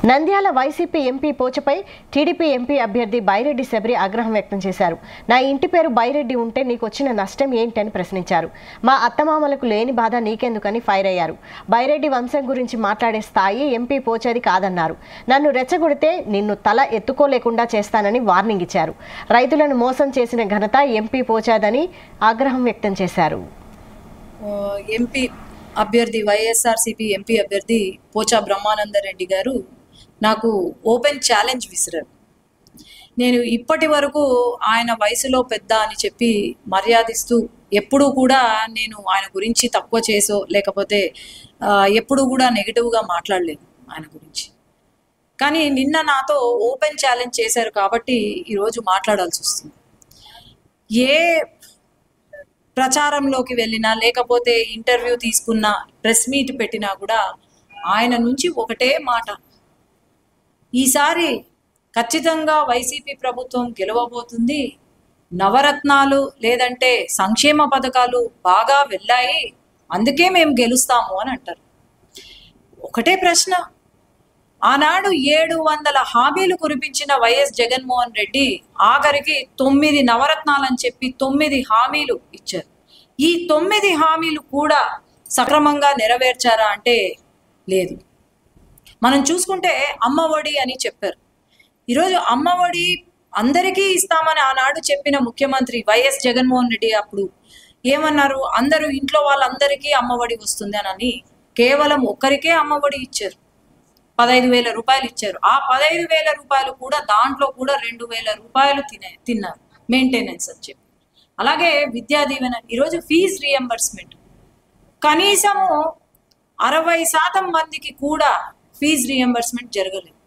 Nandyal YCP MP పోచపై TDP MP అభ్యర్థి బైరెడ్డి శబరి ఆగ్రహం వ్యక్తం చేశారు. నా ఇంటి పేరు బైరెడ్డి ఉంటే నీకు వచ్చిన నష్టం ఏంటని ప్రశ్నించారు. మా అత్తమామలకు లేని బాధ నీకెందుకని ఫైర్ అయ్యారు. బైరెడ్డి వంశం గురించి మాట్లాడే స్థాయి ఎంపీ పోచది కాదన్నారు. నన్ను రెచ్చగొడితే నిన్ను తల ఎత్తుకోలేకుండా చేస్తానని వార్నింగ్ ఇచ్చారు. రైతులను మోసం చేసిన ఘనత ఎంపీ పోచదని ఆగ్రహం వ్యక్తం చేశారు. ఎంపీ అభ్యర్థి వైఎస్ఆర్సీపీ ఎంపీ అభ్యర్థి పోచా బ్రహ్మానందరెడ్డి గారు నాకు ఓపెన్ ఛాలెంజ్ విసిరారు. నేను ఇప్పటి వరకు ఆయన వయసులో పెద్ద అని చెప్పి మర్యాదిస్తూ ఎప్పుడూ కూడా నేను ఆయన గురించి తక్కువ చేసో లేకపోతే ఎప్పుడూ కూడా నెగిటివ్గా మాట్లాడలేదు ఆయన గురించి. కానీ నిన్న నాతో ఓపెన్ ఛాలెంజ్ చేశారు కాబట్టి ఈరోజు మాట్లాడాల్సి వస్తుంది. ఏ ప్రచారంలోకి వెళ్ళినా లేకపోతే ఇంటర్వ్యూ తీసుకున్నా ప్రెస్ మీట్ పెట్టినా కూడా ఆయన నుంచి ఒకటే మాట, ఈసారి ఖచ్చితంగా వైసీపీ ప్రభుత్వం గెలవబోతుంది, నవరత్నాలు లేదంటే సంక్షేమ పథకాలు బాగా వెళ్ళాయి, అందుకే మేము గెలుస్తాము అని అంటారు. ఒకటే ప్రశ్న, ఆనాడు 700 హామీలు కురిపించిన వైఎస్ జగన్మోహన్ రెడ్డి ఆఖరికి 9 నవరత్నాలని చెప్పి 9 హామీలు ఇచ్చారు. ఈ 9 హామీలు కూడా సక్రమంగా నెరవేర్చారా అంటే లేదు. మనం చూసుకుంటే అమ్మఒడి అని చెప్పారు. ఈరోజు అమ్మఒడి అందరికీ ఇస్తామని ఆనాడు చెప్పిన ముఖ్యమంత్రి వైఎస్ జగన్మోహన్ రెడ్డి అప్పుడు ఏమన్నారు, అందరూ ఇంట్లో వాళ్ళందరికీ అమ్మఒడి వస్తుంది అని కేవలం ఒక్కరికే అమ్మఒడి ఇచ్చారు. 15,000 రూపాయలు ఇచ్చారు. ఆ 15,000 రూపాయలు కూడా దాంట్లో కూడా 2,000 రూపాయలు తిన్నారు మెయింటెనెన్స్ అని చెప్పి. అలాగే విద్యా దీవెన, ఈరోజు ఫీజు రీఎంబర్స్మెంట్ కనీసము 60% మందికి కూడా ఫీజు రీఎంబర్స్మెంట్ జరగలేదు.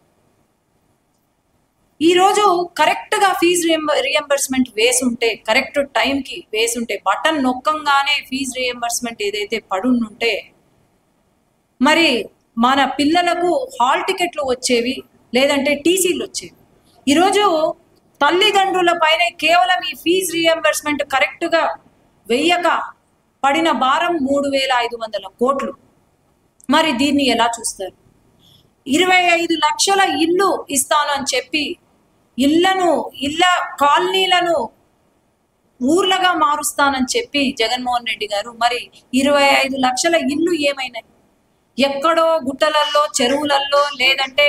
ఈరోజు కరెక్ట్గా ఫీజు రీఎంబర్స్మెంట్ వేసుంటే, కరెక్ట్ టైంకి వేసుంటే, బటన్ నొక్కంగానే ఫీజు రీఎంబర్స్మెంట్ ఏదైతే పడుంటే మరి మన పిల్లలకు హాల్ టికెట్లు వచ్చేవి, లేదంటే టీసీలు వచ్చేవి. ఈరోజు తల్లిదండ్రుల పైన కేవలం ఈ ఫీజు రీఎంబర్స్మెంట్ కరెక్ట్గా వెయ్యక పడిన భారం 3,500 కోట్లు. మరి దీన్ని ఎలా చూస్తారు? 25 లక్షల ఇల్లు ఇస్తాను అని చెప్పి ఇళ్ళ కాలనీలను ఊర్లుగా మారుస్తానని చెప్పి జగన్మోహన్ రెడ్డి గారు మరి 25 లక్షల ఇల్లు ఏమైనాయి? ఎక్కడో గుట్టలల్లో, చెరువులల్లో, లేదంటే